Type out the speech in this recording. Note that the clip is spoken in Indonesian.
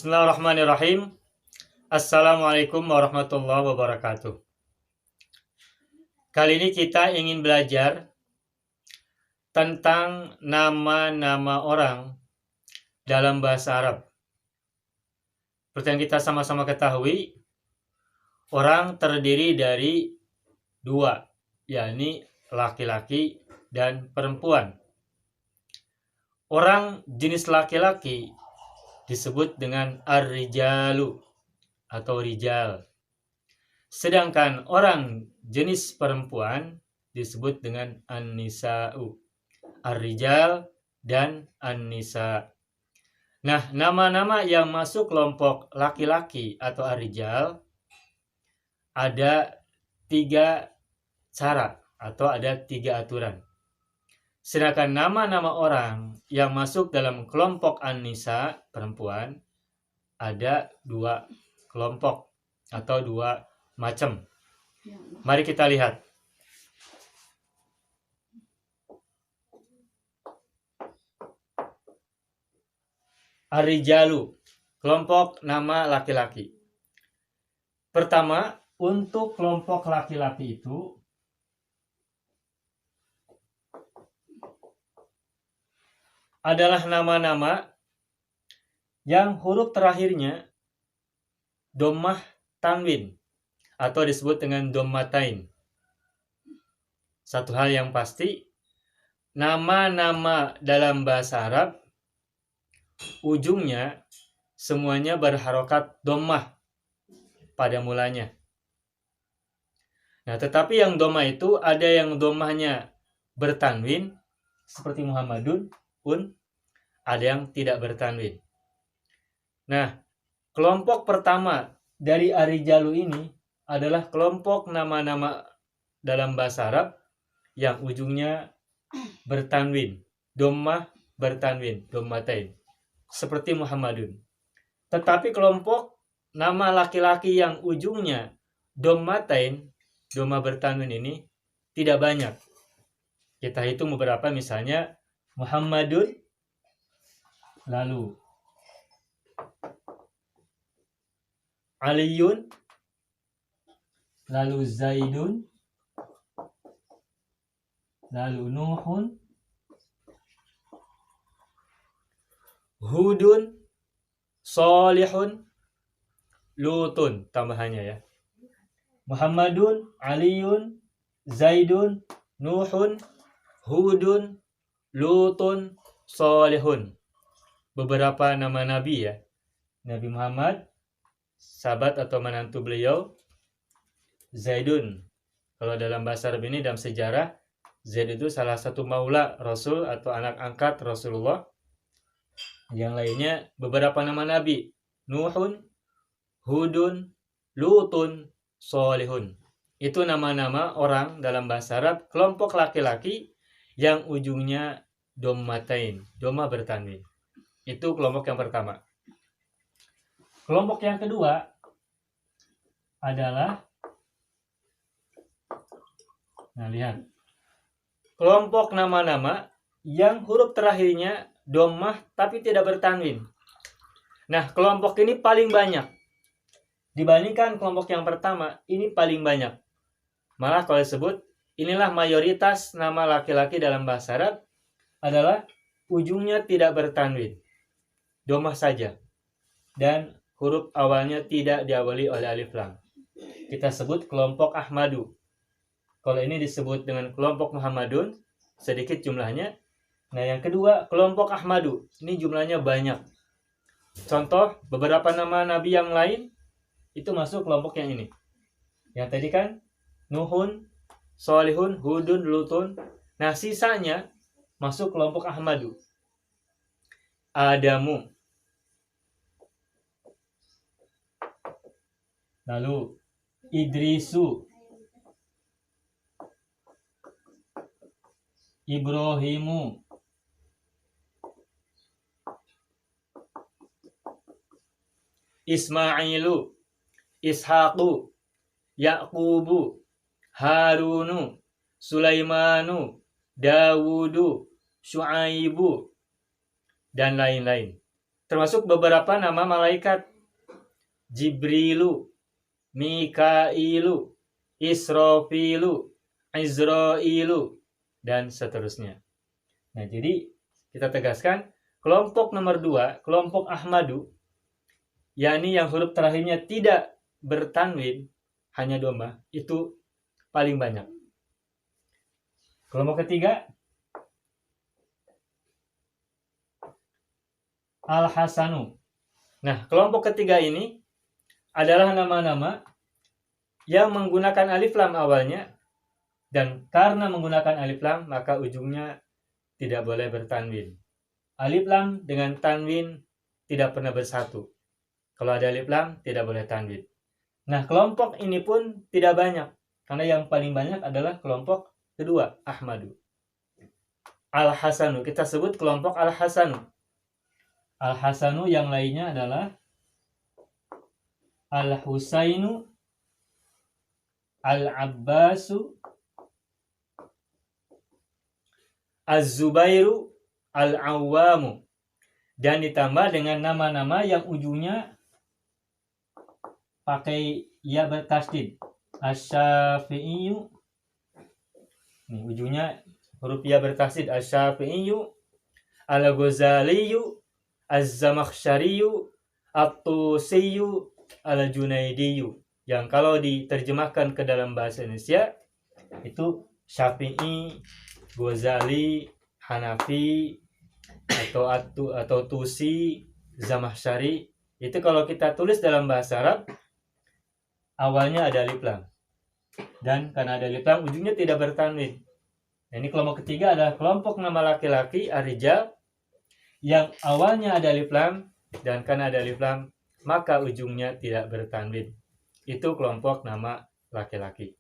Bismillahirrahmanirrahim. Assalamualaikum warahmatullahi wabarakatuh. Kali ini kita ingin belajar tentang nama-nama orang dalam bahasa Arab. Seperti yang kita sama-sama ketahui, orang terdiri dari dua, yakni laki-laki dan perempuan. Orang jenis laki-laki disebut dengan ar-rijalu atau rijal. Sedangkan orang jenis perempuan disebut dengan an-nisa'u. Ar-rijal dan an-nisa'. Nah, nama-nama yang masuk kelompok laki-laki atau ar-rijal ada 3 cara atau ada 3 aturan. Sedangkan nama-nama orang yang masuk dalam kelompok an-nisa, perempuan, ada 2 kelompok atau 2 macam. Mari kita lihat. Ar-rijalu, kelompok nama laki-laki. Pertama, untuk kelompok laki-laki itu adalah nama-nama yang huruf terakhirnya dhammah tanwin atau disebut dengan dhammatain. Satu hal yang pasti, nama-nama dalam bahasa Arab ujungnya semuanya berharokat dhammah pada mulanya. Nah, tetapi yang dhammah itu ada yang dhammahnya bertanwin seperti Muhammadun, pun ada yang tidak bertanwin. Nah, kelompok pertama dari ar-rijalu ini adalah kelompok nama-nama dalam bahasa Arab yang ujungnya bertanwin, dhammah bertanwin, dhammatain, seperti Muhammadun. Tetapi kelompok nama laki-laki yang ujungnya dhammatain, dhammah bertanwin ini tidak banyak. Kita hitung beberapa, misalnya Muhammadun, lalu Aliyun, lalu Zaidun, lalu Nuhun, Hudun, Salihun, Lutun, tambahannya ya. Muhammadun, Aliyun, Zaidun, Nuhun, Hudun, Lutun, Salihun. Beberapa nama nabi ya. Nabi Muhammad, sahabat atau menantu beliau, Zaidun. Kalau dalam bahasa Arab ini, dalam sejarah, Zaid itu salah satu maula Rasul atau anak angkat Rasulullah. Yang lainnya beberapa nama nabi, Nuhun, Hudun, Lutun, Salihun. Itu nama-nama orang dalam bahasa Arab kelompok laki-laki yang ujungnya dhammatain, dhammah bertanwin. Itu kelompok yang pertama. Kelompok yang kedua adalah, nah lihat, kelompok nama-nama yang huruf terakhirnya dhammah tapi tidak bertanwin. Nah, kelompok ini paling banyak dibandingkan kelompok yang pertama. Ini paling banyak. Malah kalau disebut, inilah mayoritas nama laki-laki dalam bahasa Arab adalah ujungnya tidak bertanwin, dhammah saja, dan huruf awalnya tidak diawali oleh alif lam. Kita sebut kelompok Ahmadu. Kalau ini disebut dengan kelompok Muhammadun, sedikit jumlahnya. Nah, yang kedua, kelompok Ahmadu. Ini jumlahnya banyak. Contoh, beberapa nama nabi yang lain itu masuk kelompok yang ini. Yang tadi kan Nuhun, Salihun, Hudun, Lutun. Nah, sisanya masuk kelompok Ahmadu. Adamu, lalu Idrisu, Ibrahimu, Ismailu, Ishaqu, Yaqubu, Harunu, Sulaimanu, Dawudu, Syuaibu, dan lain-lain. termasuk beberapa nama malaikat. Jibrilu, Mikailu, Israfilu, Izrailu, dan seterusnya. Nah, jadi kita tegaskan kelompok nomor 2, kelompok Ahmadu, yakni yang huruf terakhirnya tidak bertanwin, hanya dhammah, itu paling banyak. Kelompok ketiga, Al-Hasanu. Nah, kelompok ketiga ini adalah nama-nama yang menggunakan alif lam awalnya, dan karena menggunakan alif lam maka ujungnya tidak boleh bertanwin. Alif lam dengan tanwin tidak pernah bersatu. Kalau ada alif lam tidak boleh tanwin. Nah, kelompok ini pun tidak banyak, karena yang paling banyak adalah kelompok kedua, Ahmadu. Al-Hasanu, kita sebut kelompok Al-Hasanu. Al-Hasanu yang lainnya adalah Al-Husainu, Al-Abbasu, Az-Zubairu, Al-Awwamu, dan ditambah dengan nama-nama yang ujungnya pakai ya bertasdid. Asy-Syafi'iyyu, nih ujungnya huruf ya bertasdid. Asy-Syafi'iyyu, Al-Ghazaliyyu, Az-Zamakhsyariyyu, At-Tusiyyu, Al-Junaidiyyu. Yang kalau diterjemahkan ke dalam bahasa Indonesia itu Syafi'i, Ghazali, Hanafi, atau Tusi, Zamakhsyari. Itu kalau kita tulis dalam bahasa Arab awalnya ada alif lam, dan karena ada alif lam ujungnya tidak bertanwin. Nah, ini kelompok ketiga adalah kelompok nama laki-laki ar-rijal yang awalnya ada alif lam, dan karena ada alif lam maka ujungnya tidak bertanwin. Itu kelompok nama laki-laki.